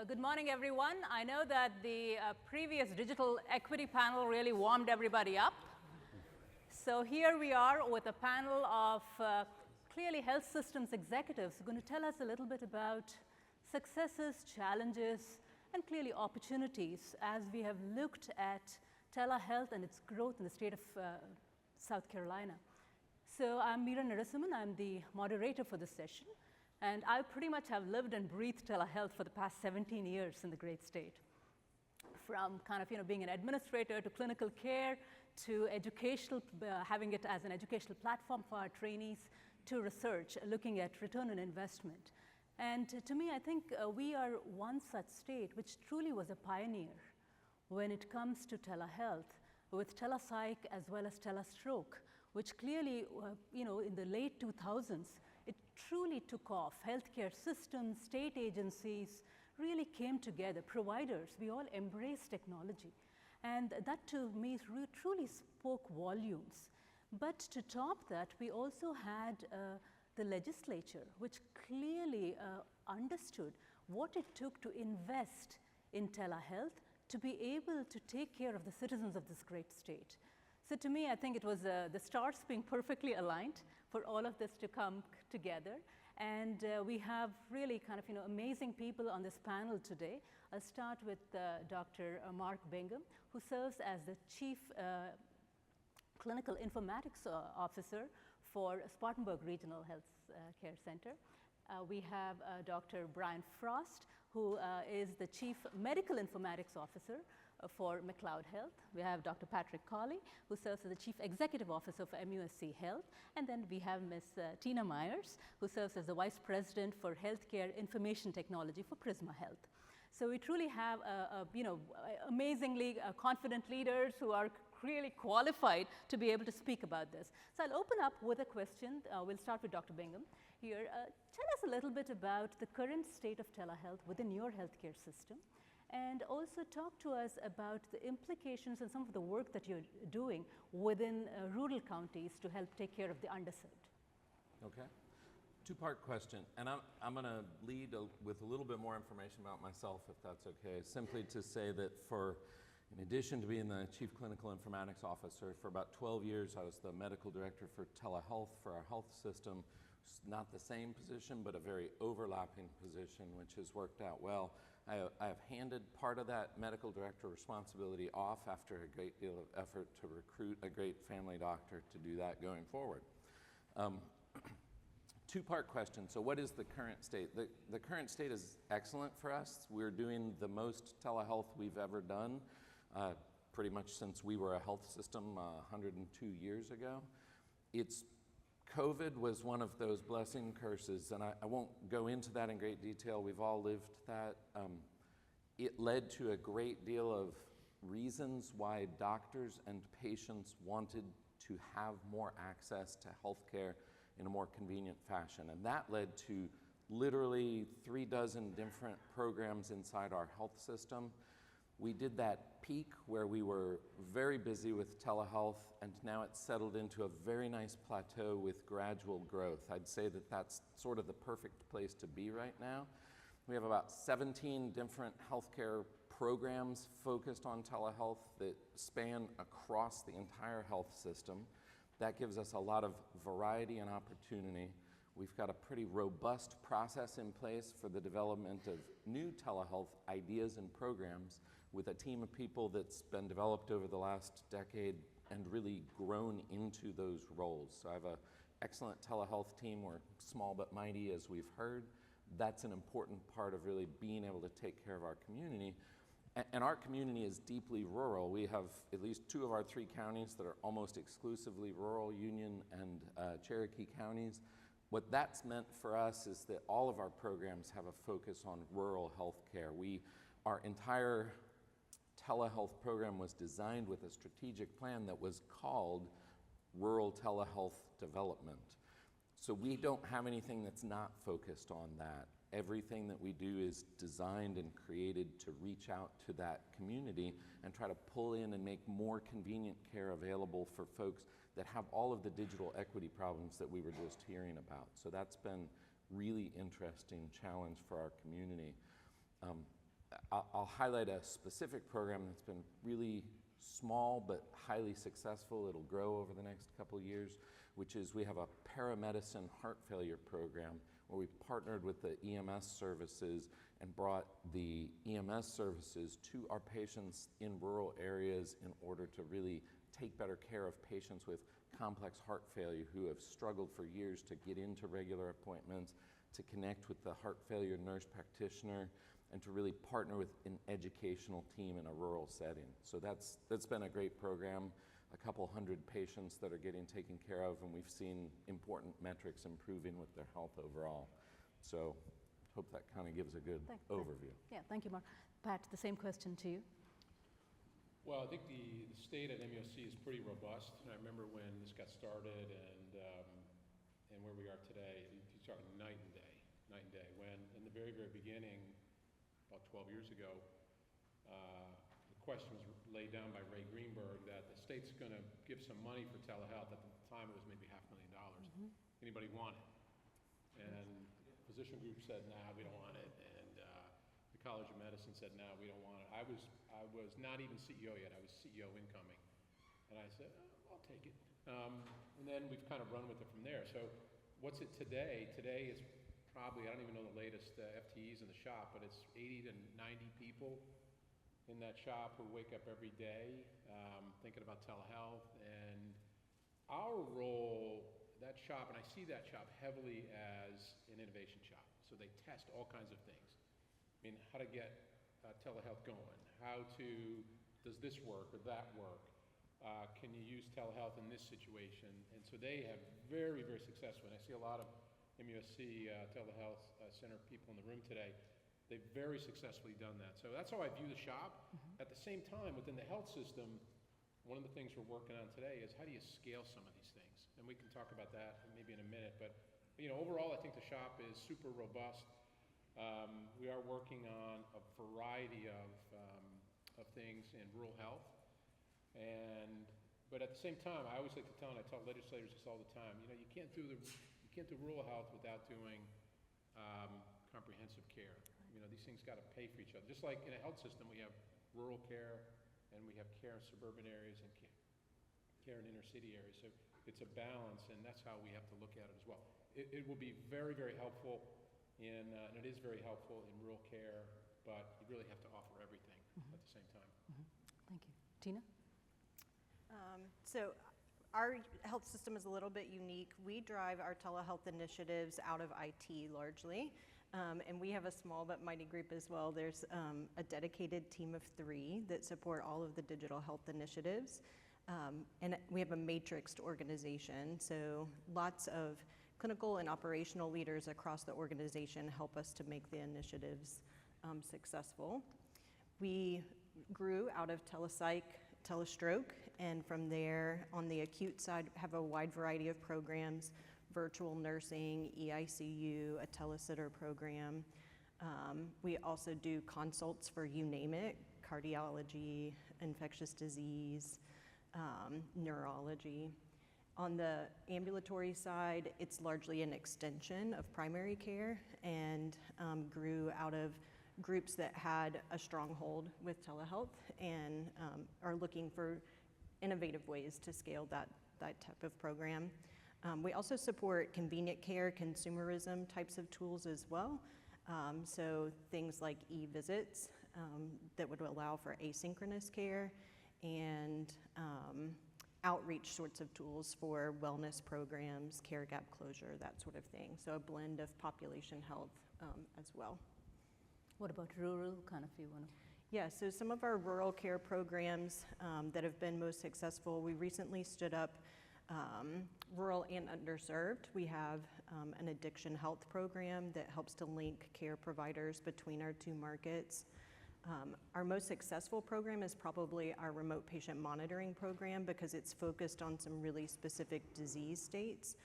Good morning, everyone. I know that the previous digital equity panel really warmed everybody up. So here we are with a panel of clearly health systems executives who are going to tell us a little bit about successes, challenges, and clearly opportunities as we have looked at telehealth and its growth in the state of South Carolina. So I'm Meera Narasimhan. I'm the moderator for this session. And I pretty much have lived and breathed telehealth for the past 17 years in the great state. From kind of being an administrator to clinical care to educational, having it as an educational platform for our trainees to research, looking at return on investment. And to me, I think we are one such state which truly was a pioneer when it comes to telehealth with telepsych as well as telestroke, which clearly, in the late 2000s, it truly took off. Healthcare systems, state agencies really came together. Providers, we all embraced technology. And that to me truly spoke volumes. But to top that, we also had the legislature, which clearly understood what it took to invest in telehealth to be able to take care of the citizens of this great state. So to me, I think it was the stars being perfectly aligned for all of this to come together. And we have really kind of amazing people on this panel today. I'll start with Dr. Mark Bingham, who serves as the Chief Clinical Informatics Officer for Spartanburg Regional Health Care Center. We have Dr. Brian Frost, who is the Chief Medical Informatics Officer for McLeod Health. We have Dr. Patrick Colley, who serves as the Chief Executive Officer for MUSC Health. And then we have Ms. Tina Myers, who serves as the Vice President for Healthcare Information Technology for Prisma Health. So we truly have amazingly confident leaders who are really qualified to be able to speak about this. So I'll open up with a question. We'll start with Dr. Bingham here. Tell us a little bit about the current state of telehealth within your healthcare system, and also talk to us about the implications and some of the work that you're doing within rural counties to help take care of the underserved. Okay. Two-part question, and I'm going to lead with a little bit more information about myself, if that's okay. Simply to say that in addition to being the Chief Clinical Informatics Officer, for about 12 years I was the Medical Director for Telehealth for our health system. It's not the same position, but a very overlapping position, which has worked out well. I have handed part of that medical director responsibility off after a great deal of effort to recruit a great family doctor to do that going forward. Two-part question. So what is the current state? The current state is excellent for us. We're doing the most telehealth we've ever done, pretty much since we were a health system 102 years ago. COVID was one of those blessing curses, and I won't go into that in great detail. We've all lived that. It led to a great deal of reasons why doctors and patients wanted to have more access to healthcare in a more convenient fashion. And that led to literally 36 different programs inside our health system. We did that peak where we were very busy with telehealth, and now it's settled into a very nice plateau with gradual growth. I'd say that that's sort of the perfect place to be right now. We have about 17 different healthcare programs focused on telehealth that span across the entire health system. That gives us a lot of variety and opportunity. We've got a pretty robust process in place for the development of new telehealth ideas and programs with a team of people that's been developed over the last decade and really grown into those roles. So I have an excellent telehealth team. We're small but mighty, as we've heard. That's an important part of really being able to take care of our community. And our community is deeply rural. We have at least 2 of our 3 counties that are almost exclusively rural, Union and Cherokee counties. What that's meant for us is that all of our programs have a focus on rural health care. Our entire telehealth program was designed with a strategic plan that was called Rural Telehealth Development. So we don't have anything that's not focused on that. Everything that we do is designed and created to reach out to that community and try to pull in and make more convenient care available for folks that have all of the digital equity problems that we were just hearing about. So that's been really interesting challenge for our community. I'll highlight a specific program that's been really small but highly successful. It'll grow over the next couple of years, which is we have a paramedicine heart failure program where we partnered with the EMS services and brought the EMS services to our patients in rural areas in order to really take better care of patients with complex heart failure who have struggled for years to get into regular appointments, to connect with the heart failure nurse practitioner, and to really partner with an educational team in a rural setting. So that's been a great program, a couple hundred patients that are getting taken care of, and we've seen important metrics improving with their health overall. So hope that kind of gives a good overview. Yeah, thank you, Mark. Pat, the same question to you. Well, I think the state at MUSC is pretty robust. And I remember when this got started and where we are today, you start night and day. When in the very, very beginning, about 12 years ago, the question was laid down by Ray Greenberg that the state's going to give some money for telehealth. At the time, it was maybe $500,000. Anybody want it? And the physician group said, nah, we don't want it. And the College of Medicine said, nah, we don't want it. I was not even CEO yet. I was CEO incoming. And I said, I'll take it. And then we've kind of run with it from there. So what's it today? Today is probably, I don't even know the latest FTEs in the shop, but it's 80 to 90 people in that shop who wake up every day thinking about telehealth. And our role, that shop, and I see that shop heavily as an innovation shop. So they test all kinds of things. I mean, how to get telehealth going, does this work or that work? Can you use telehealth in this situation? And so they have very, very successful, and I see a lot of MUSC Telehealth Center people in the room today. They've very successfully done that. So that's how I view the shop. At the same time, within the health system, one of the things we're working on today is how do you scale some of these things? And we can talk about that maybe in a minute. But overall, I think the shop is super robust. We are working on a variety of things in rural health. But at the same time, I always like to tell, and I tell legislators this all the time, you can't do rural health without doing comprehensive care. These things got to pay for each other. Just like in a health system, we have rural care, and we have care in suburban areas and care in inner city areas. So it's a balance, and that's how we have to look at it as well. It will be very, very helpful and it is very helpful in rural care, but you really have to offer everything at the same time. Thank you. Tina? So our health system is a little bit unique. We drive our telehealth initiatives out of IT largely, and we have a small but mighty group as well. There's a dedicated team of 3 that support all of the digital health initiatives, and we have a matrixed organization, so lots of clinical and operational leaders across the organization help us to make the initiatives successful. We grew out of telepsych, telestroke, and from there on the acute side have a wide variety of programs, virtual nursing, EICU, a telesitter program. We also do consults for you name it, cardiology, infectious disease, neurology. On the ambulatory side, it's largely an extension of primary care and grew out of groups that had a stronghold with telehealth and are looking for innovative ways to scale that type of program. We also support convenient care, consumerism types of tools as well. So things like e-visits that would allow for asynchronous care and outreach sorts of tools for wellness programs, care gap closure, that sort of thing. So a blend of population health as well. What about rural, kind of, you want to? Yeah, so some of our rural care programs that have been most successful, we recently stood up rural and underserved. We have an addiction health program that helps to link care providers between our 2 markets. Our most successful program is probably our remote patient monitoring program because it's focused on some really specific disease states.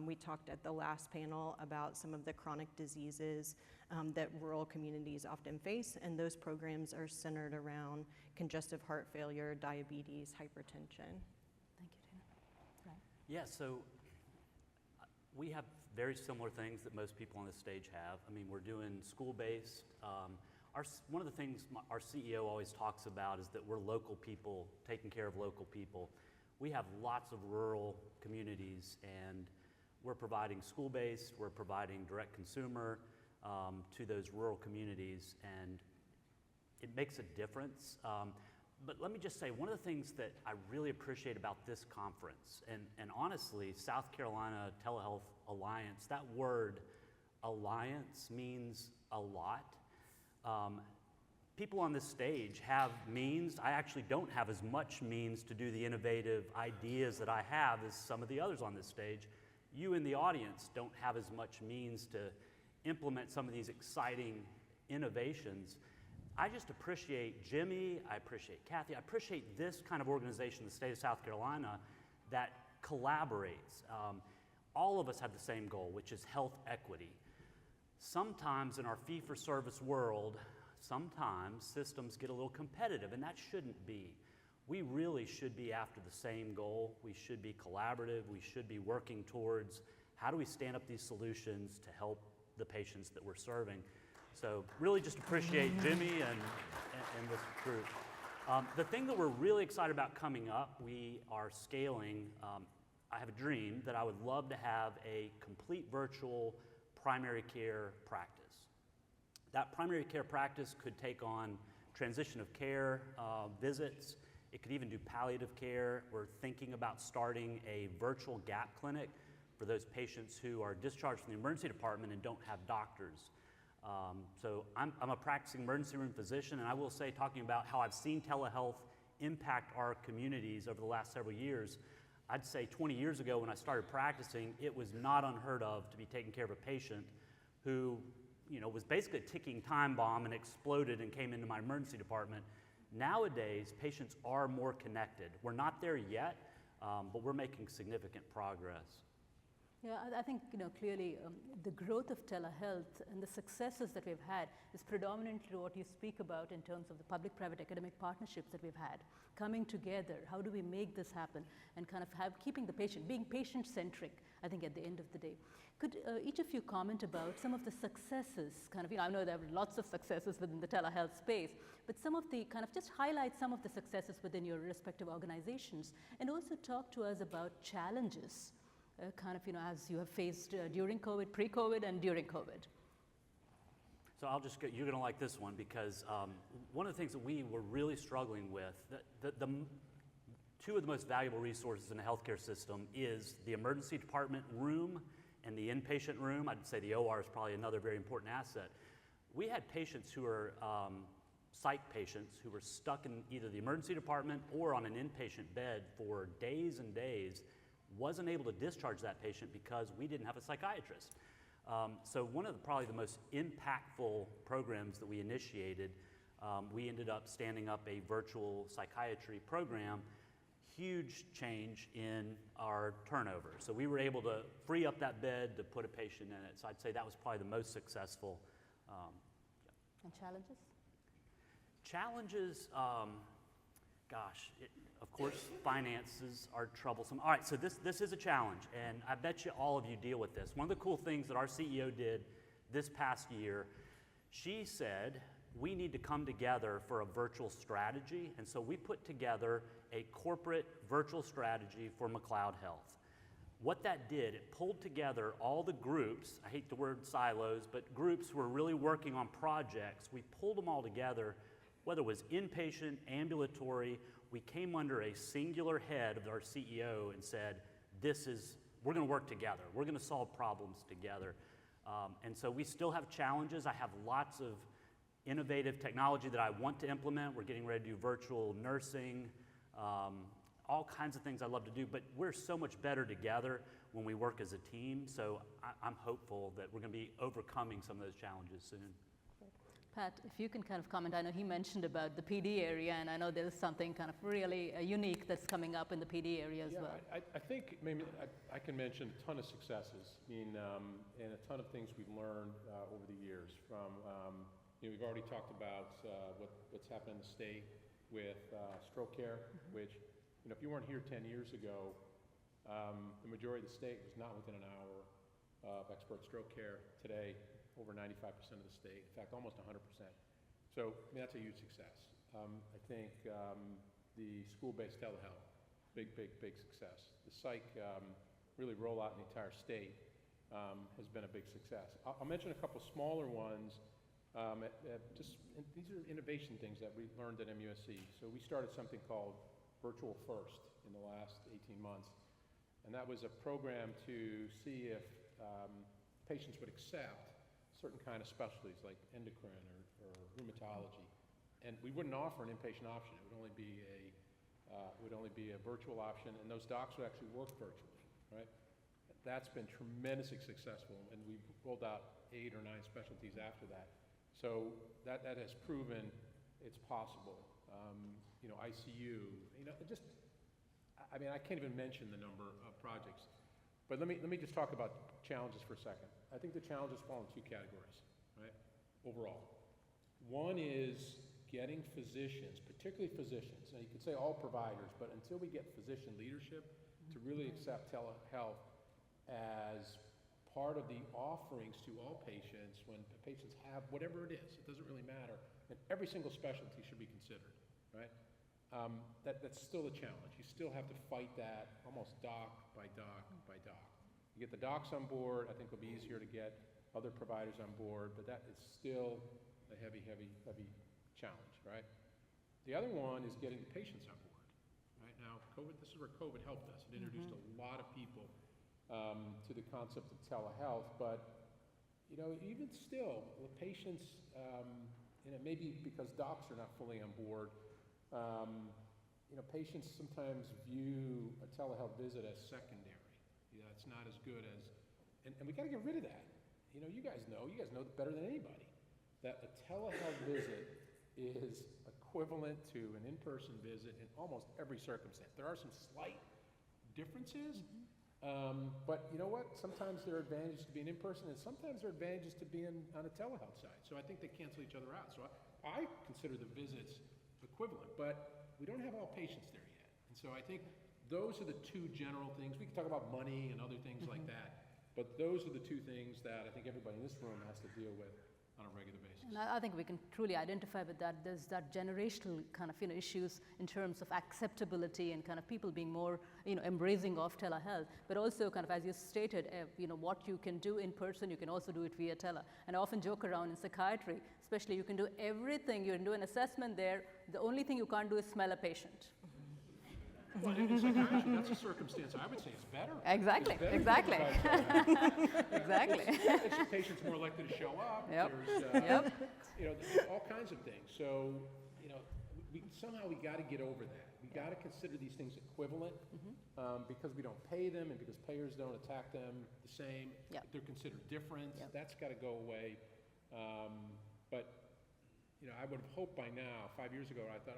We talked at the last panel about some of the chronic diseases that rural communities often face, and those programs are centered around congestive heart failure, diabetes, hypertension. Thank you, Tina. Right. Yeah, so we have very similar things that most people on this stage have. I mean, we're doing school-based One of the things our CEO always talks about is that we're local people taking care of local people. We have lots of rural communities, and we're providing school-based, we're providing direct consumer to those rural communities, and it makes a difference. But let me just say, one of the things that I really appreciate about this conference, and honestly, South Carolina Telehealth Alliance, that word alliance means a lot. People on this stage have means. I actually don't have as much means to do the innovative ideas that I have as some of the others on this stage. You in the audience don't have as much means to implement some of these exciting innovations. I just appreciate Jimmy, I appreciate Kathy, I appreciate this kind of organization in the state of South Carolina that collaborates. All of us have the same goal, which is health equity. Sometimes in our fee-for-service world, sometimes systems get a little competitive, and that shouldn't be. We really should be after the same goal. We should be collaborative. We should be working towards how do we stand up these solutions to help the patients that we're serving. So really just appreciate Jimmy and this group. The thing that we're really excited about coming up, we are scaling. I have a dream that I would love to have a complete virtual primary care practice. That primary care practice could take on transition of care visits. It could even do palliative care. We're thinking about starting a virtual gap clinic for those patients who are discharged from the emergency department and don't have doctors. So I'm a practicing emergency room physician, and I will say, talking about how I've seen telehealth impact our communities over the last several years, I'd say 20 years ago when I started practicing, it was not unheard of to be taking care of a patient who, was basically a ticking time bomb and exploded and came into my emergency department. Nowadays, patients are more connected. We're not there yet, but we're making significant progress. Yeah, I think, clearly the growth of telehealth and the successes that we've had is predominantly what you speak about in terms of the public-private academic partnerships that we've had, coming together. How do we make this happen and kind of keeping the patient, being patient-centric, I think, at the end of the day. Could each of you comment about some of the successes, I know there are lots of successes within the telehealth space, but some of the just highlight some of the successes within your respective organizations, and also talk to us about challenges as you have faced during COVID, pre-COVID, and during COVID. So I'll just you're going to like this one because one of the things that we were really struggling with, the two of the most valuable resources in the healthcare system is the emergency department room and the inpatient room. I'd say the OR is probably another very important asset. We had patients who were psych patients who were stuck in either the emergency department or on an inpatient bed for days and days, wasn't able to discharge that patient because we didn't have a psychiatrist. So one of probably the most impactful programs that we initiated, we ended up standing up a virtual psychiatry program, huge change in our turnover. So we were able to free up that bed to put a patient in it. So I'd say that was probably the most successful. And challenges? Challenges, of course, finances are troublesome. All right, so this is a challenge, and I bet you all of you deal with this. One of the cool things that our CEO did this past year, she said, we need to come together for a virtual strategy, and so we put together a corporate virtual strategy for McLeod Health. What that did, it pulled together all the groups, I hate the word silos, but groups who were really working on projects. We pulled them all together, whether it was inpatient, ambulatory. We came under a singular head of our CEO and said, we're going to work together. We're going to solve problems together. And so we still have challenges. I have lots of innovative technology that I want to implement. We're getting ready to do virtual nursing, all kinds of things I love to do, but we're so much better together when we work as a team. So I'm hopeful that we're going to be overcoming some of those challenges soon. Pat, if you can comment, I know he mentioned about the PD area, and I know there's something really unique that's coming up in the PD area as well. I think maybe I can mention a ton of successes, and a ton of things we've learned over the years. From we've already talked about what's happened in the state with stroke care, which if you weren't here 10 years ago, the majority of the state was not within an hour of expert stroke care. Today, over 95% of the state, in fact, almost 100%. So, I mean, that's a huge success. I think the school-based telehealth, big success. The psych really rollout in the entire state has been a big success. I'll mention a couple smaller ones. These are innovation things that we learned at MUSC. So we started something called Virtual First in the last 18 months. And that was a program to see if patients would accept certain kind of specialties like endocrine or rheumatology. And we wouldn't offer an inpatient option. It would only be a virtual option, and those docs would actually work virtually, right? That's been tremendously successful, and we've rolled out 8 or 9 specialties after that. So that has proven it's possible. ICU, I can't even mention the number of projects. But let me just talk about challenges for a second. I think the challenges fall in 2 categories, right, overall. One is getting physicians, particularly physicians, now you could say all providers, but until we get physician leadership to really accept telehealth as part of the offerings to all patients, when patients have whatever it is, it doesn't really matter, and every single specialty should be considered, right? That's still a challenge. You still have to fight that almost doc by doc by doc. You get the docs on board, I think it'll be easier to get other providers on board, but that is still a heavy challenge, right? The other one is getting the patients on board, right? Now, this is where COVID helped us. It introduced a lot of people to the concept of telehealth, but even still, the patients, maybe because docs are not fully on board, patients sometimes view a telehealth visit as secondary. It's not as good as, and we got to get rid of that. You guys know better than anybody that a telehealth visit is equivalent to an in-person visit in almost every circumstance. There are some slight differences, but you know what? Sometimes there are advantages to being in person, and sometimes there are advantages to being on a telehealth side. So I think they cancel each other out. So I consider the visits equivalent, but we don't have all patients there yet. And so I think those are the 2 general things. We can talk about money and other things like that, but those are the 2 things that I think everybody in this room has to deal with on a regular basis. And I think we can truly identify with that. There's that generational kind of issues in terms of acceptability and kind of people being more embracing of telehealth, but also kind of, as you stated, what you can do in person, you can also do it via tele. And I often joke around in psychiatry, especially, you can do everything. You can do an assessment there. The only thing you can't do is smell a patient. Well, in psychiatry, that's a circumstance I would say is better. Exactly. It's better Exactly. It's patients more likely to show up. Yep. There's all kinds of things. So, somehow we got to get over that. We got to consider these things equivalent because we don't pay them and because payers don't attack them the same. Yep. They're considered different. Yep. That's got to go away. But I would have hoped by now, 5 years ago, I thought,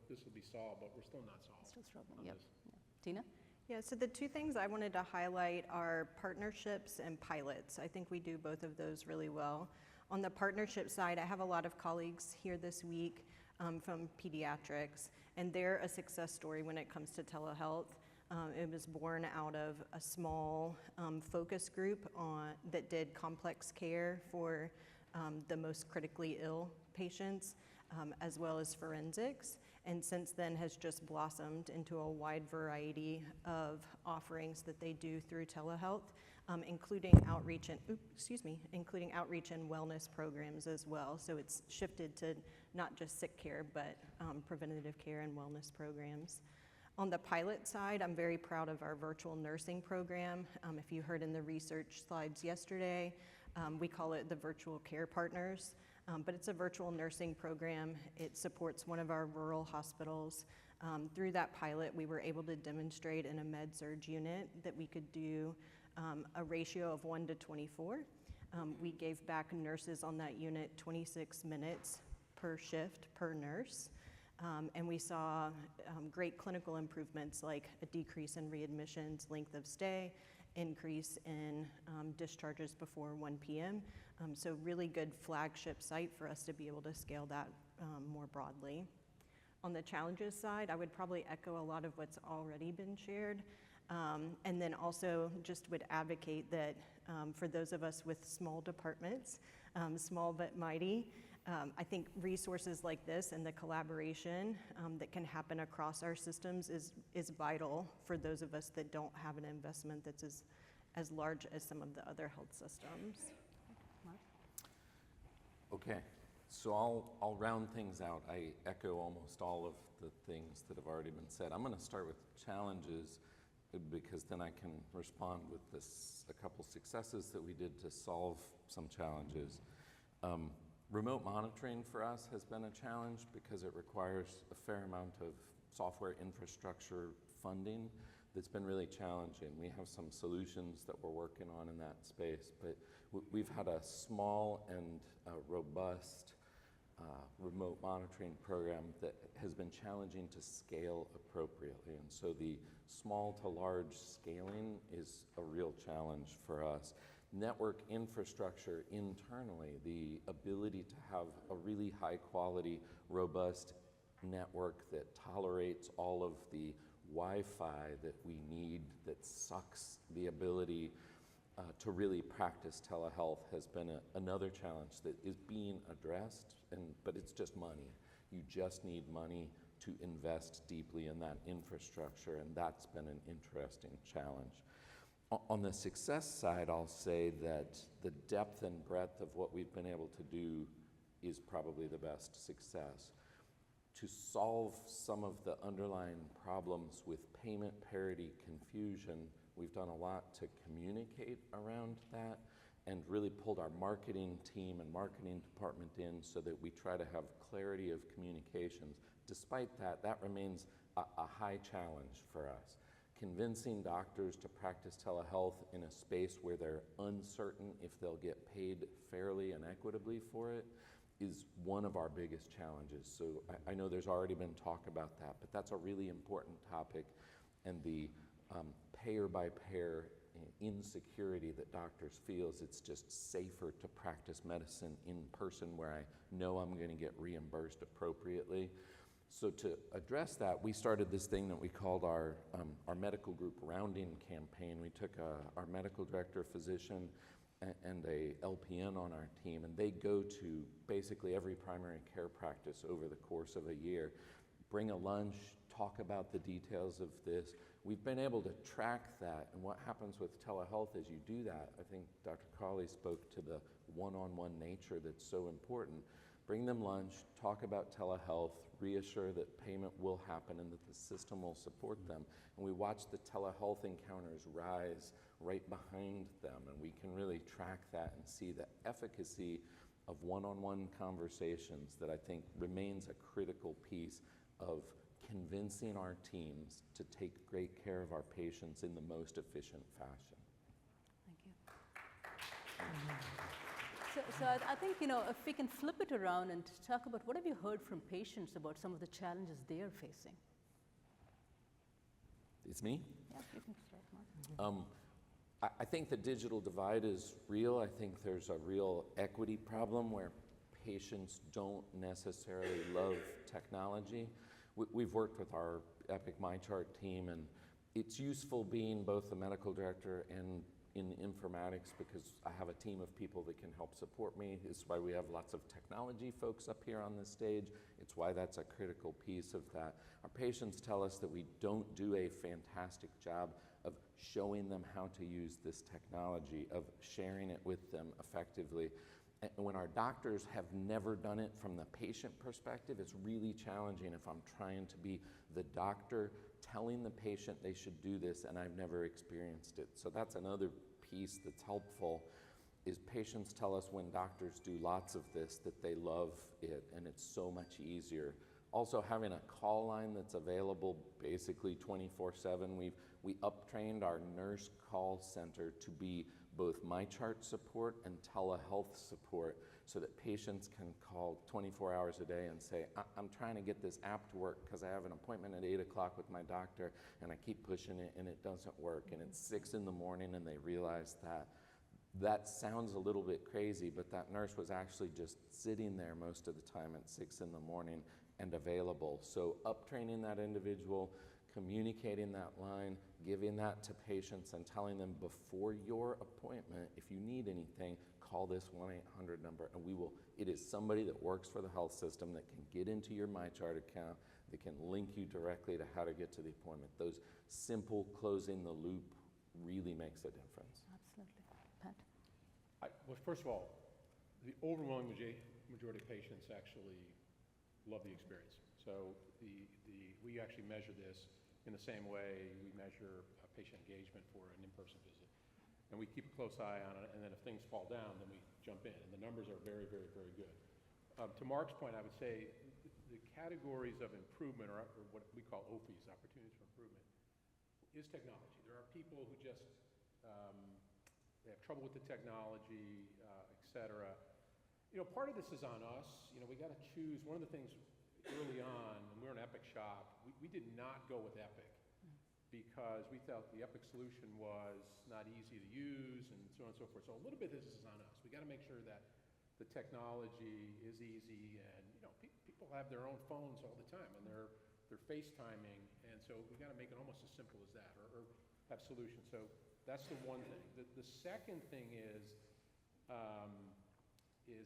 this will be solved, but we're still not solved. Still struggling. Yep. Tina? Yeah, so the 2 things I wanted to highlight are partnerships and pilots. I think we do both of those really well. On the partnership side, I have a lot of colleagues here this week from pediatrics, and they're a success story when it comes to telehealth. It was born out of a small focus group that did complex care for the most critically ill patients, as well as forensics, and since then has just blossomed into a wide variety of offerings that they do through telehealth, including outreach and wellness programs as well. So it's shifted to not just sick care, but preventative care and wellness programs. On the pilot side, I'm very proud of our virtual nursing program. If you heard in the research slides yesterday, we call it the Virtual Care Partners. But it's a virtual nursing program. It supports one of our rural hospitals. Through that pilot, we were able to demonstrate in a med-surg unit that we could do a ratio of 1 to 24. We gave back nurses on that unit 26 minutes per shift per nurse. And we saw great clinical improvements like a decrease in readmissions, length of stay, increase in discharges before 1 p.m. So really good flagship site for us to be able to scale that more broadly. On the challenges side, I would probably echo a lot of what's already been shared. And then also just would advocate that for those of us with small departments, small but mighty, I think resources like this and the collaboration that can happen across our systems is vital for those of us that don't have an investment that's as large as some of the other health systems. Okay, so I'll round things out. I echo almost all of the things that have already been said. I'm going to start with challenges because then I can respond with a couple successes that we did to solve some challenges. Remote monitoring for us has been a challenge because it requires a fair amount of software infrastructure funding that's been really challenging. We have some solutions that we're working on in that space, but we've had a small and robust remote monitoring program that has been challenging to scale appropriately. And so the small to large scaling is a real challenge for us. Network infrastructure internally, the ability to have a really high quality, robust network that tolerates all of the Wi-Fi that we need, that sucks the ability to really practice telehealth, has been another challenge that is being addressed, but it's just money. You just need money to invest deeply in that infrastructure, and that's been an interesting challenge. On the success side, I'll say that the depth and breadth of what we've been able to do is probably the best success. To solve some of the underlying problems with payment parity confusion, we've done a lot to communicate around that and really pulled our marketing team and marketing department in so that we try to have clarity of communications. Despite that, that remains a high challenge for us. Convincing doctors to practice telehealth in a space where they're uncertain if they'll get paid fairly and equitably for it is one of our biggest challenges. So I know there's already been talk about that, but that's a really important topic, and the payer by payer insecurity that doctors feel is it's just safer to practice medicine in person where I know I'm going to get reimbursed appropriately. So to address that, we started this thing that we called our medical group rounding campaign. We took our medical director, physician, and a LPN on our team, and they go to basically every primary care practice over the course of a year, bring a lunch, talk about the details of this. We've been able to track that, and what happens with telehealth as you do that, I think Dr. Cawley spoke to the one-on-one nature that's so important. Bring them lunch, talk about telehealth, reassure that payment will happen and that the system will support them. And we watch the telehealth encounters rise right behind them, and we can really track that and see the efficacy of one-on-one conversations that I think remains a critical piece of convincing our teams to take great care of our patients in the most efficient fashion. Thank you. So I think, if we can flip it around and talk about what have you heard from patients about some of the challenges they are facing? It's me? Yeah, you can start, Mark. I think the digital divide is real. I think there's a real equity problem where patients don't necessarily love technology. We've worked with our Epic MyChart team, and it's useful being both the medical director and in informatics because I have a team of people that can help support me. It's why we have lots of technology folks up here on this stage. It's why that's a critical piece of that. Our patients tell us that we don't do a fantastic job of showing them how to use this technology, of sharing it with them effectively. And when our doctors have never done it from the patient perspective, it's really challenging if I'm trying to be the doctor telling the patient they should do this and I've never experienced it. So that's another piece that's helpful, is patients tell us when doctors do lots of this that they love it and it's so much easier. Also having a call line that's available basically 24/7. We up-trained our nurse call center to be both MyChart support and telehealth support so that patients can call 24 hours a day and say, I'm trying to get this app to work because I have an appointment at 8 o'clock with my doctor and I keep pushing it and it doesn't work, and it's 6 in the morning and they realize that. That sounds a little bit crazy, but that nurse was actually just sitting there most of the time at 6 in the morning and available. So up-training that individual, communicating that line, giving that to patients and telling them before your appointment, if you need anything, call this 1-800 number, and it is somebody that works for the health system that can get into your MyChart account, that can link you directly to how to get to the appointment. Those simple closing the loop really makes a difference. Absolutely. Pat? Well, first of all, the overwhelming majority of patients actually love the experience. So we actually measure this in the same way we measure patient engagement for an in-person visit. And we keep a close eye on it, and then if things fall down, then we jump in. And the numbers are very, very, very good. To Mark's point, I would say the categories of improvement, or what we call OPIs, opportunities for improvement, is technology. There are people who just, they have trouble with the technology, et cetera. You know, part of this is on us. You know, we got to choose. One of the things early on, when we were an Epic shop, we did not go with Epic because we felt the Epic solution was not easy to use and so on and so forth. So a little bit of this is on us. We got to make sure that the technology is easy, and you know, people have their own phones all the time, and they're FaceTiming, and so we got to make it almost as simple as that, or have solutions. So that's the one thing. The second thing is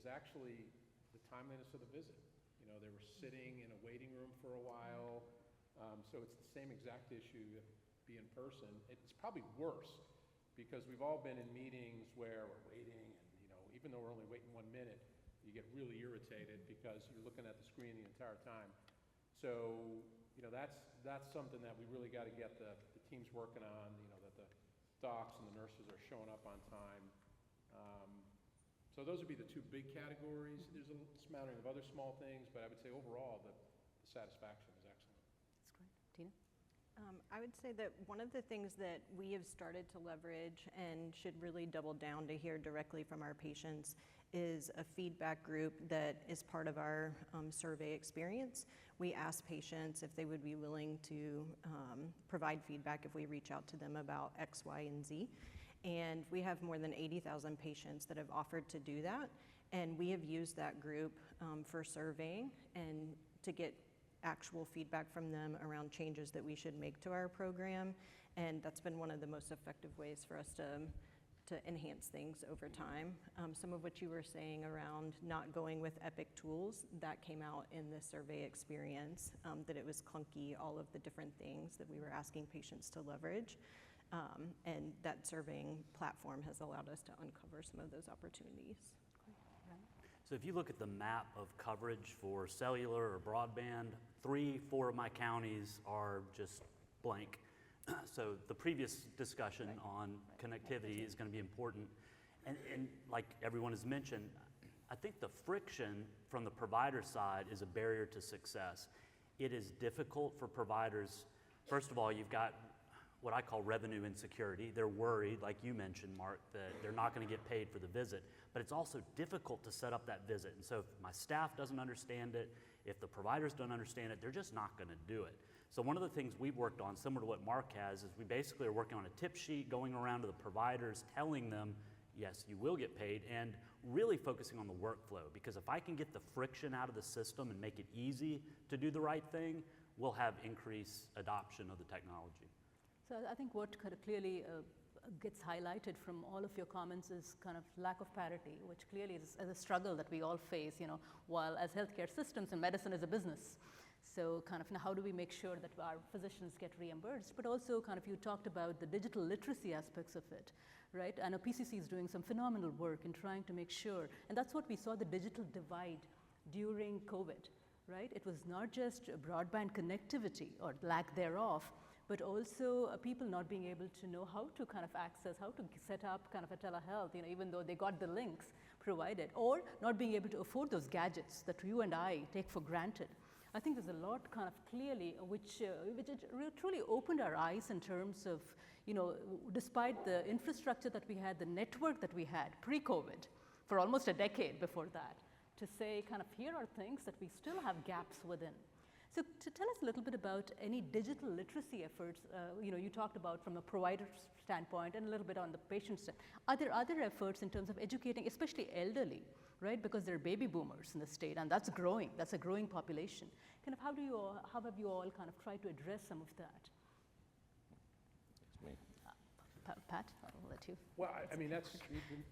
actually the timeliness of the visit. You know, they were sitting in a waiting room for a while. So it's the same exact issue if be in person. It's probably worse because we've all been in meetings where we're waiting, and you know, even though we're only waiting 1 minute, you get really irritated because you're looking at the screen the entire time. So you know, that's something that we really got to get the teams working on. You know, that the docs and the nurses are showing up on time. So those would be the two big categories. There's a smattering of other small things, but I would say overall the satisfaction is excellent. That's great. Tina? I would say that one of the things that we have started to leverage and should really double down to hear directly from our patients is a feedback group that is part of our survey experience. We ask patients if they would be willing to provide feedback if we reach out to them about X, Y, and Z. And we have more than 80,000 patients that have offered to do that. And we have used that group for surveying and to get actual feedback from them around changes that we should make to our program. And that's been one of the most effective ways for us to enhance things over time. Some of what you were saying around not going with Epic tools, that came out in the survey experience, that it was clunky, all of the different things that we were asking patients to leverage. And that surveying platform has allowed us to uncover some of those opportunities. So if you look at the map of coverage for cellular or broadband, 3-4 of my counties are just blank. So the previous discussion on connectivity is going to be important. And like everyone has mentioned, I think the friction from the provider side is a barrier to success. It is difficult for providers. First of all, you've got what I call revenue insecurity. They're worried, like you mentioned, Mark, that they're not going to get paid for the visit. But it's also difficult to set up that visit. And so if my staff doesn't understand it, if the providers don't understand it, they're just not going to do it. So one of the things we've worked on, similar to what Mark has, is we basically are working on a tip sheet, going around to the providers, telling them, yes, you will get paid, and really focusing on the workflow. Because if I can get the friction out of the system and make it easy to do the right thing, we'll have increased adoption of the technology. So I think what kind of clearly gets highlighted from all of your comments is kind of lack of parity, which clearly is a struggle that we all face, you know, while as healthcare systems and medicine is a business. So kind of, you know, how do we make sure that our physicians get reimbursed? But also kind of you talked about the digital literacy aspects of it, right? I know PCC is doing some phenomenal work in trying to make sure, and that's what we saw, the digital divide during COVID, right? It was not just broadband connectivity or lack thereof, but also people not being able to know how to kind of access, how to set up kind of a telehealth, you know, even though they got the links provided, or not being able to afford those gadgets that you and I take for granted. I think there's a lot kind of clearly which truly opened our eyes in terms of, you know, despite the infrastructure that we had, the network that we had pre-COVID for almost a decade before that, to say kind of here are things that we still have gaps within. So to tell us a little bit about any digital literacy efforts, you know, you talked about from a provider standpoint and a little bit on the patient side. Are there other efforts in terms of educating, especially elderly, right? Because there are baby boomers in the state, and that's growing. That's a growing population. Kind of how have you all kind of tried to address some of that? It's me. Pat, I'll let you. Well, I mean, that's,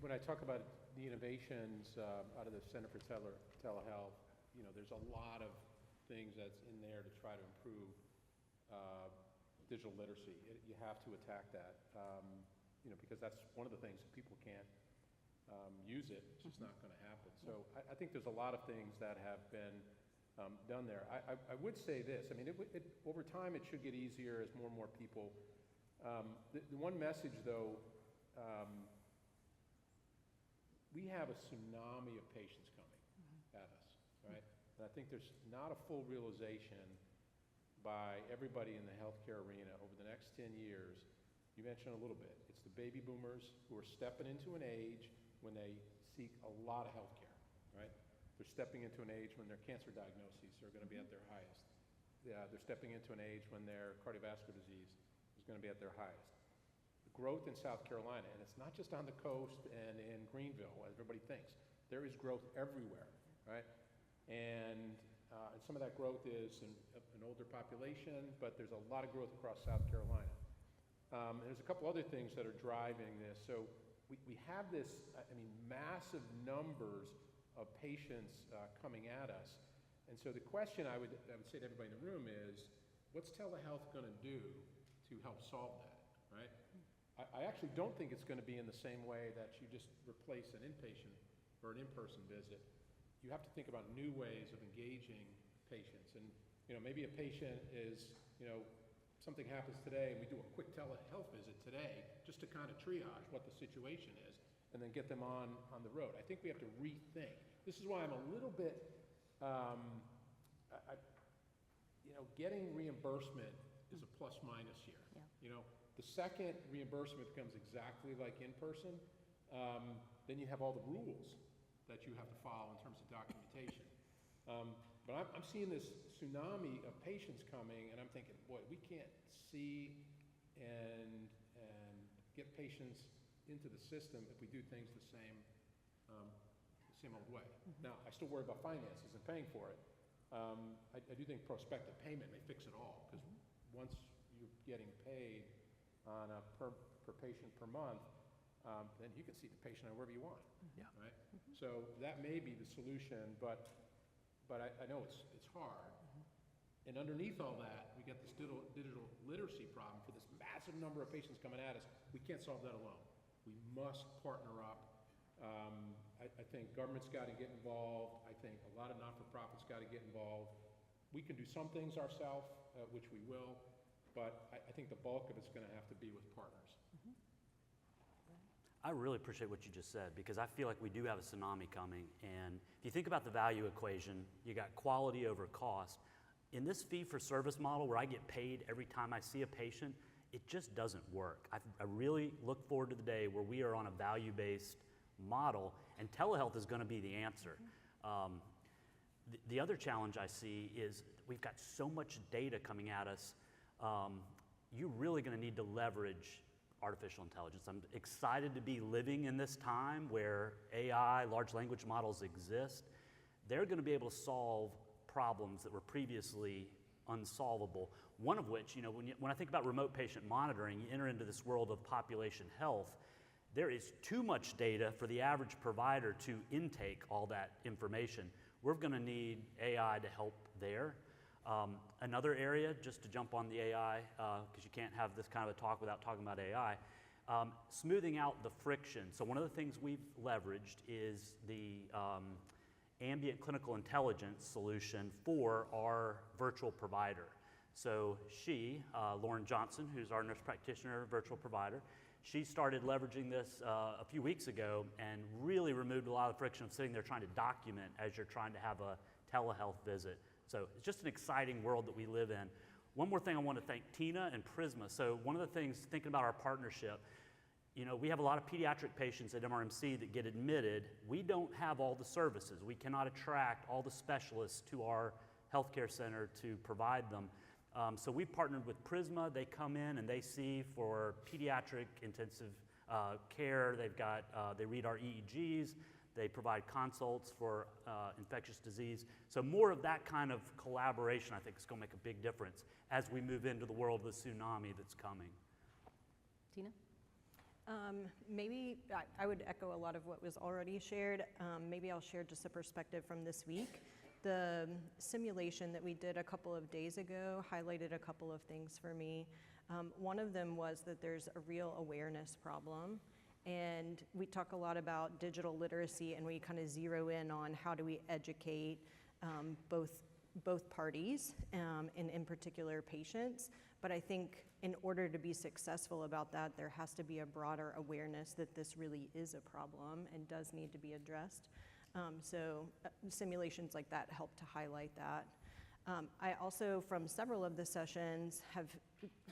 when I talk about the innovations out of the Center for Telehealth, you know, there's a lot of things that's in there to try to improve digital literacy. You have to attack that, you know, because that's one of the things. If people can't use it, it's just not going to happen. So I think there's a lot of things that have been done there. I would say this. I mean, over time, it should get easier as more and more people. The one message, though, we have a tsunami of patients coming at us, right? And I think there's not a full realization by everybody in the healthcare arena over the next 10 years. You mentioned a little bit. It's the baby boomers who are stepping into an age when they seek a lot of healthcare, right? They're stepping into an age when their cancer diagnoses are going to be at their highest. They're stepping into an age when their cardiovascular disease is going to be at their highest. The growth in South Carolina, and it's not just on the coast and in Greenville, as everybody thinks. There is growth everywhere, right? And some of that growth is an older population, but there's a lot of growth across South Carolina. There's a couple other things that are driving this. So we have this, I mean, massive numbers of patients coming at us. And so the question I would say to everybody in the room is, what's telehealth going to do to help solve that, right? I actually don't think it's going to be in the same way that you just replace an inpatient or an in-person visit. You have to think about new ways of engaging patients. And, you know, maybe a patient is, you know, something happens today and we do a quick telehealth visit today just to kind of triage what the situation is and then get them on the road. I think we have to rethink. This is why I'm a little bit, you know, getting reimbursement is a plus minus here. Yeah. You know, the second reimbursement becomes exactly like in person, then you have all the rules that you have to follow in terms of documentation. But I'm seeing this tsunami of patients coming, and I'm thinking, boy, we can't see and get patients into the system if we do things the same old way. Now, I still worry about finances and paying for it. I do think prospective payment may fix it all, because once you're getting paid on a per patient per month, then you can see the patient wherever you want, right? So that may be the solution, but I know it's hard. And underneath all that, we get this digital literacy problem for this massive number of patients coming at us. We can't solve that alone. We must partner up. I think government's got to get involved. I think a lot of not-for-profits got to get involved. We can do some things ourselves, which we will, but I think the bulk of it's going to have to be with partners. I really appreciate what you just said, because I feel like we do have a tsunami coming. And if you think about the value equation, you got quality over cost. In this fee-for-service model where I get paid every time I see a patient, it just doesn't work. I really look forward to the day where we are on a value-based model, and telehealth is going to be the answer. The other challenge I see is we've got so much data coming at us. You're really going to need to leverage artificial intelligence. I'm excited to be living in this time where AI, large language models exist. They're going to be able to solve problems that were previously unsolvable. One of which, you know, when I think about remote patient monitoring, you enter into this world of population health. There is too much data for the average provider to intake all that information. We're going to need AI to help there. Another area, just to jump on the AI, because you can't have this kind of a talk without talking about AI, smoothing out the friction. So one of the things we've leveraged is the ambient clinical intelligence solution for our virtual provider. So she, Lauren Johnson, who's our nurse practitioner virtual provider, she started leveraging this a few weeks ago and really removed a lot of the friction of sitting there trying to document as you're trying to have a telehealth visit. So it's just an exciting world that we live in. One more thing I want to thank Tina and Prisma. So one of the things, thinking about our partnership, you know, we have a lot of pediatric patients at MRMC that get admitted. We don't have all the services. We cannot attract all the specialists to our healthcare center to provide them. So we've partnered with Prisma. They come in and they see for pediatric intensive care. They read our EEGs. They provide consults for infectious disease. So more of that kind of collaboration, I think, is going to make a big difference as we move into the world of the tsunami that's coming. Tina? Maybe I would echo a lot of what was already shared. Maybe I'll share just a perspective from this week. The simulation that we did a couple of days ago highlighted a couple of things for me. One of them was that there's a real awareness problem. And we talk a lot about digital literacy, and we kind of zero in on how do we educate both parties, and in particular patients. But I think in order to be successful about that, there has to be a broader awareness that this really is a problem and does need to be addressed. Simulations like that help to highlight that. I also, from several of the sessions, have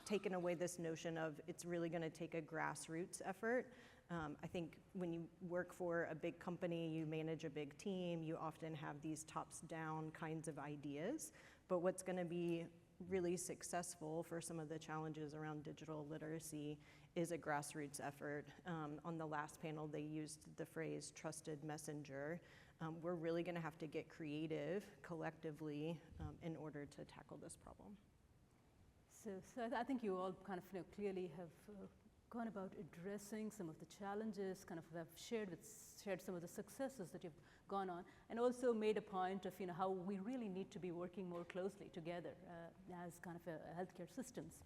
taken away this notion of it's really going to take a grassroots effort. I think when you work for a big company, you manage a big team, you often have these tops-down kinds of ideas. But what's going to be really successful for some of the challenges around digital literacy is a grassroots effort. On the last panel, they used the phrase trusted messenger. We're really going to have to get creative collectively in order to tackle this problem. So I think you all kind of clearly have gone about addressing some of the challenges, kind of have shared some of the successes that you've gone on, and also made a point of how we really need to be working more closely together as kind of healthcare systems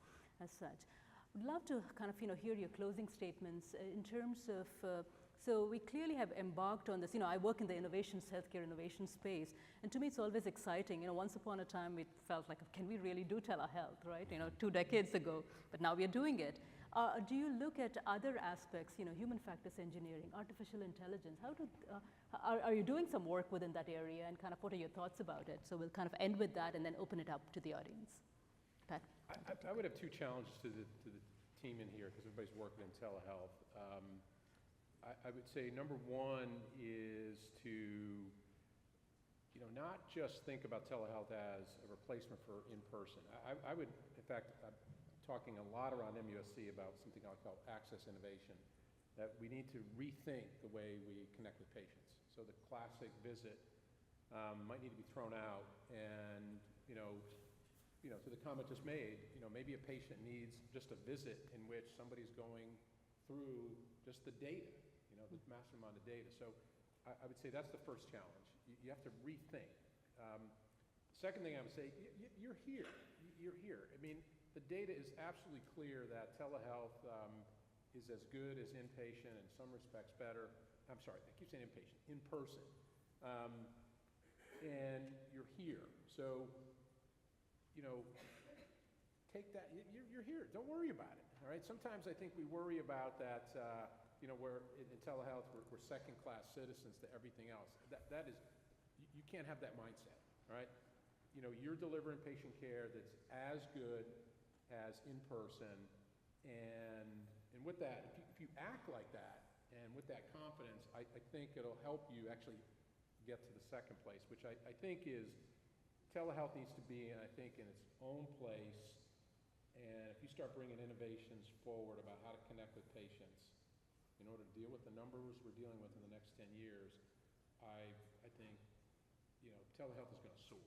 as such. Would love to kind of hear your closing statements in terms of. So we clearly have embarked on this. I work in the healthcare innovation space, and to me it's always exciting. Once upon a time it felt like, can we really do telehealth, right? 2 decades ago, but now we are doing it. Do you look at other aspects, human factors engineering, artificial intelligence? Are you doing some work within that area, and kind of what are your thoughts about it? So we'll kind of end with that and then open it up to the audience. Pat? I would have 2 challenges to the team in here, because everybody's working in telehealth. I would say number 1 is to not just think about telehealth as a replacement for in-person. I would, in fact, I'm talking a lot around MUSC about something I call access innovation, that we need to rethink the way we connect with patients. So the classic visit might need to be thrown out, and to the comment just made, maybe a patient needs just a visit in which somebody's going through just the data, the massive amount of data. So I would say that's the first challenge. You have to rethink. Second thing I would say, you're here. You're here. I mean, the data is absolutely clear that telehealth is as good as inpatient, in some respects better. I'm sorry, I keep saying inpatient, in person. And you're here. So, take that, you're here. Don't worry about it, all right? Sometimes I think we worry about that, we're in telehealth, we're second-class citizens to everything else. That is, you can't have that mindset, all right? You're delivering patient care that's as good as in person, and with that, if you act like that, and with that confidence, I think it'll help you actually get to the second place, which I think is, telehealth needs to be, I think, in its own place, and if you start bringing innovations forward about how to connect with patients in order to deal with the numbers we're dealing with in the next 10 years, I think, telehealth is going to soar.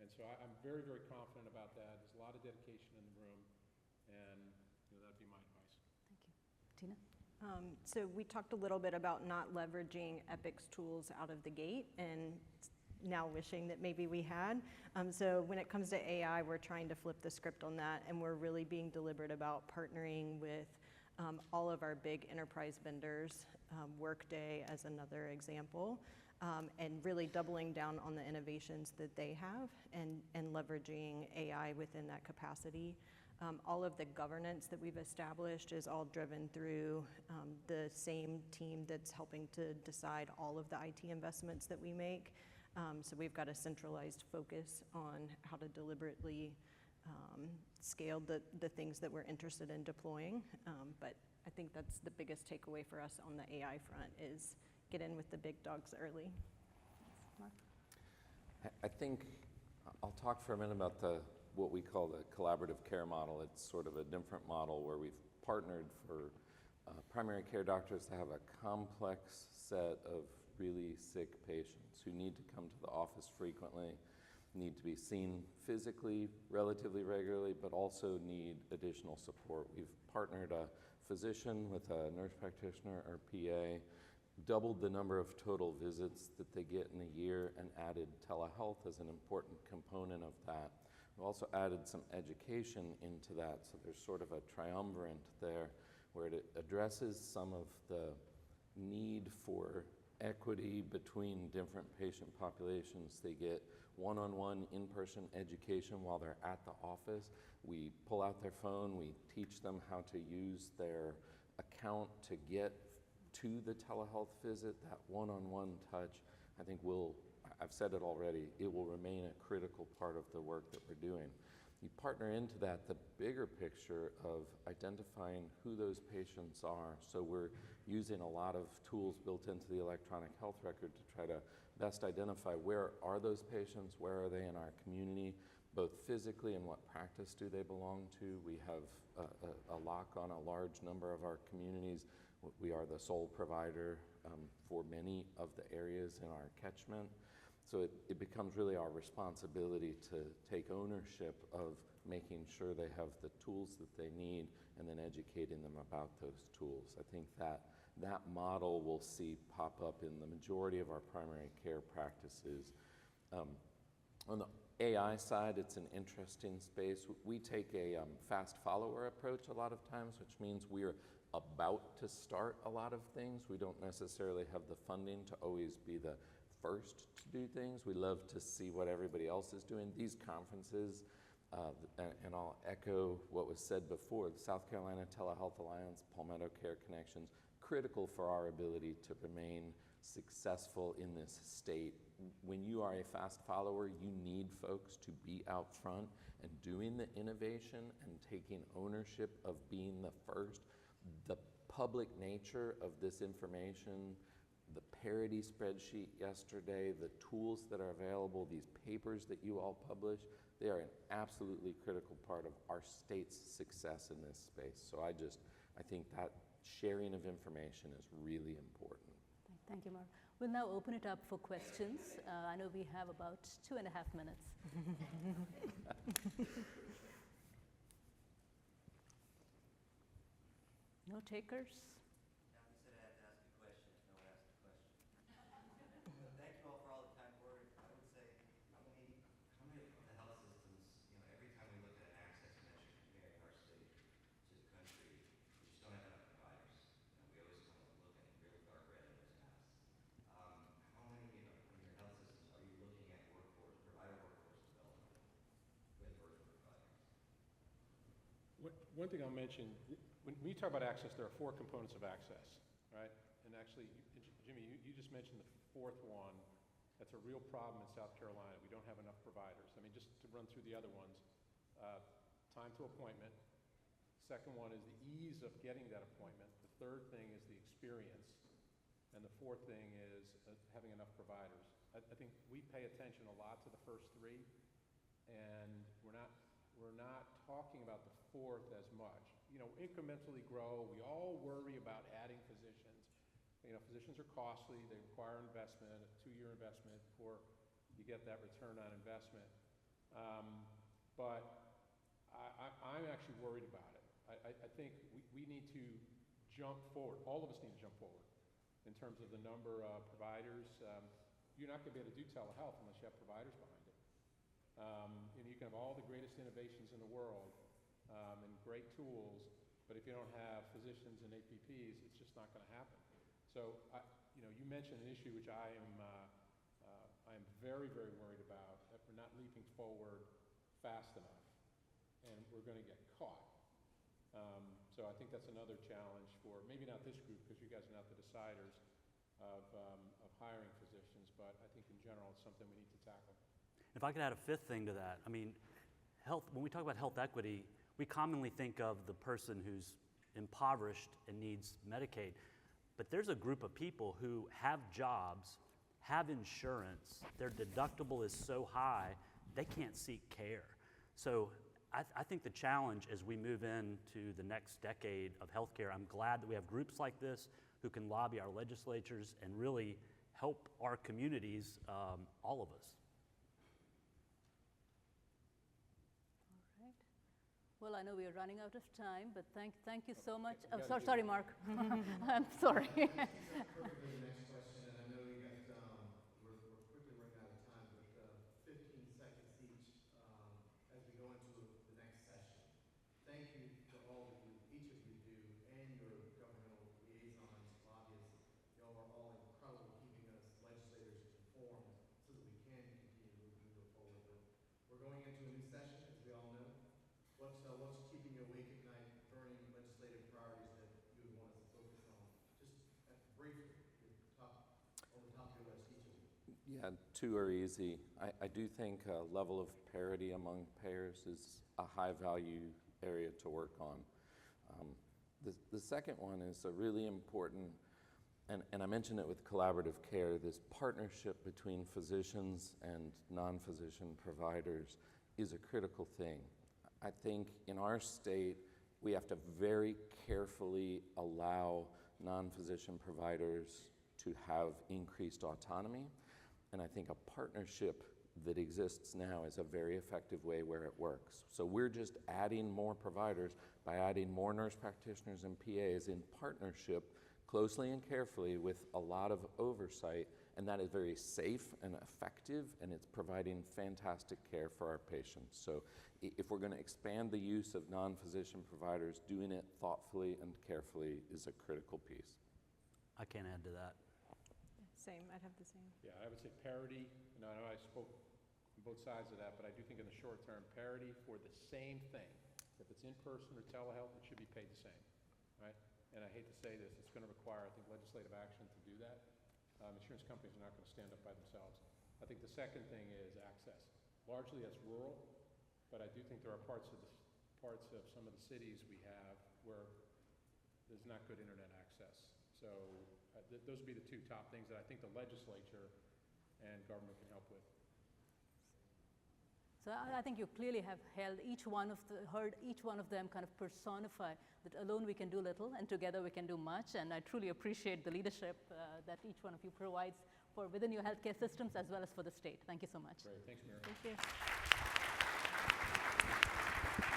And so I'm very, very confident about that. There's a lot of dedication in the room, and that'd be my advice. Thank you. Tina? So we talked a little bit about not leveraging Epic's tools out of the gate, and now wishing that maybe we had. So when it comes to AI, we're trying to flip the script on that, and we're really being deliberate about partnering with all of our big enterprise vendors, Workday as another example, and really doubling down on the innovations that they have and leveraging AI within that capacity. All of the governance that we've established is all driven through the same team that's helping to decide all of the IT investments that we make. So we've got a centralized focus on how to deliberately scale the things that we're interested in deploying. But I think that's the biggest takeaway for us on the AI front is get in with the big dogs early. I think I'll talk for a minute about what we call the collaborative care model. It's sort of a different model where we've partnered for primary care doctors to have a complex set of really sick patients who need to come to the office frequently, need to be seen physically relatively regularly, but also need additional support. We've partnered a physician with a nurse practitioner or PA, doubled the number of total visits that they get in a year, and added telehealth as an important component of that. We've also added some education into that, so there's sort of a triumvirate there where it addresses some of the need for equity between different patient populations. They get one-on-one in-person education while they're at the office. We pull out their phone, we teach them how to use their account to get to the telehealth visit. That one-on-one touch, I think I've said it already, it will remain a critical part of the work that we're doing. You partner into that the bigger picture of identifying who those patients are. So we're using a lot of tools built into the electronic health record to try to best identify where are those patients, where are they in our community, both physically and what practice do they belong to. We have a lock on a large number of our communities. We are the sole provider for many of the areas in our catchment. So it becomes really our responsibility to take ownership of making sure they have the tools that they need and then educating them about those tools. I think that model we'll see pop up in the majority of our primary care practices. On the AI side, it's an interesting space. We take a fast follower approach a lot of times, which means we're about to start a lot of things. We don't necessarily have the funding to always be the first to do things. We love to see what everybody else is doing. These conferences, and I'll echo what was said before, the South Carolina Telehealth Alliance, Palmetto Care Connections, critical for our ability to remain successful in this state. When you are a fast follower, you need folks to be out front and doing the innovation and taking ownership of being the first. The public nature of this information, the parity spreadsheet yesterday, the tools that are available, these papers that you all publish, they are an absolutely critical part of our state's success in this space. So I think that sharing of information is really important. Thank you, Mark. We'll now open it up for questions. I know we have about 2.5 minutes. No takers? Now, you said I had to ask a question if no one asked a question. Thank you all for all the kind words. I would say, how many of the health systems, every time we look at an access measure comparing our state to the country, we just don't have enough providers. We always kind of look at real dark red in those maps. How many of your health systems are you looking at provider workforce development with virtual providers? One thing I'll mention, when you talk about access, there are 4 components of access, right? And actually, Jimmy, you just mentioned the 4th one. That's a real problem in South Carolina. We don't have enough providers. I mean, just to run through the other ones, time to appointment. Second one is the ease of getting that appointment. The third thing is the experience. And the 4th thing is having enough providers. I think we pay attention a lot to the first 3, and we're not talking about the 4th as much. Incrementally grow. We all worry about adding physicians. Physicians are costly. They require investment, a 2-year investment before you get that return on investment. But I'm actually worried about it. I think we need to jump forward. All of us need to jump forward in terms of the number of providers. You're not going to be able to do telehealth unless you have providers behind it. You can have all the greatest innovations in the world and great tools, but if you don't have physicians and APPs, it's just not going to happen. So, you mentioned an issue which I am very, very worried about, that we're not leaping forward fast enough, and we're going to get caught. So I think that's another challenge for, maybe not this group, because you guys are not the deciders of hiring physicians, but I think in general it's something we need to tackle. If I could add a 5th thing to that, when we talk about health equity, we commonly think of the person who's impoverished and needs Medicaid, but there's a group of people who have jobs, have insurance, their deductible is so high, they can't seek care. So I think the challenge as we move into the next decade of healthcare, I'm glad that we have groups like this who can lobby our legislatures and really help our communities, all of us. Well, I know we are running out of time, but thank you so much. you Oh, gotta do sorry, Mark. I'm sorry. Perfectly the next question, and I know you got, we're quickly running out of time, but 15 seconds each as we go into the next session. Thank you to all that you, each of you do, and your governmental liaisons, lobbyists. Y'all are all incredible keeping us legislators informed so that we can continue to move forward. But we're going into a new session, as we all know. What's keeping you awake at night, burning legislative priorities that you would want us to focus on? Just briefly, on the top of your list, each of you. Yeah, two are easy. I do think a level of parity among payers is a high-value area to work on. The second one is a really important, and I mentioned it with collaborative care, this partnership between physicians and non-physician providers is a critical thing. I think in our state, we have to very carefully allow non-physician providers to have increased autonomy. And I think a partnership that exists now is a very effective way where it works. So we're just adding more providers by adding more nurse practitioners and PAs in partnership closely and carefully with a lot of oversight. And that is very safe and effective, and it's providing fantastic care for our patients. So if we're going to expand the use of non-physician providers, doing it thoughtfully and carefully is a critical piece. I can't add to that. Same, I'd have the same. Yeah, I would say parity. I know I spoke on both sides of that, but I do think in the short term, parity for the same thing. If it's in person or telehealth, it should be paid the same, right? And I hate to say this, it's going to require, I think, legislative action to do that. Insurance companies are not going to stand up by themselves. I think the second thing is access. Largely that's rural, but I do think there are parts of some of the cities we have where there's not good internet access. So those would be the two top things that I think the legislature and government can help with. So I think you clearly have heard each one of them kind of personify that alone we can do little and together we can do much. And I truly appreciate the leadership that each one of you provides for within your healthcare systems as well as for the state. Thank you so much. Great, thanks, Mary. Thank you.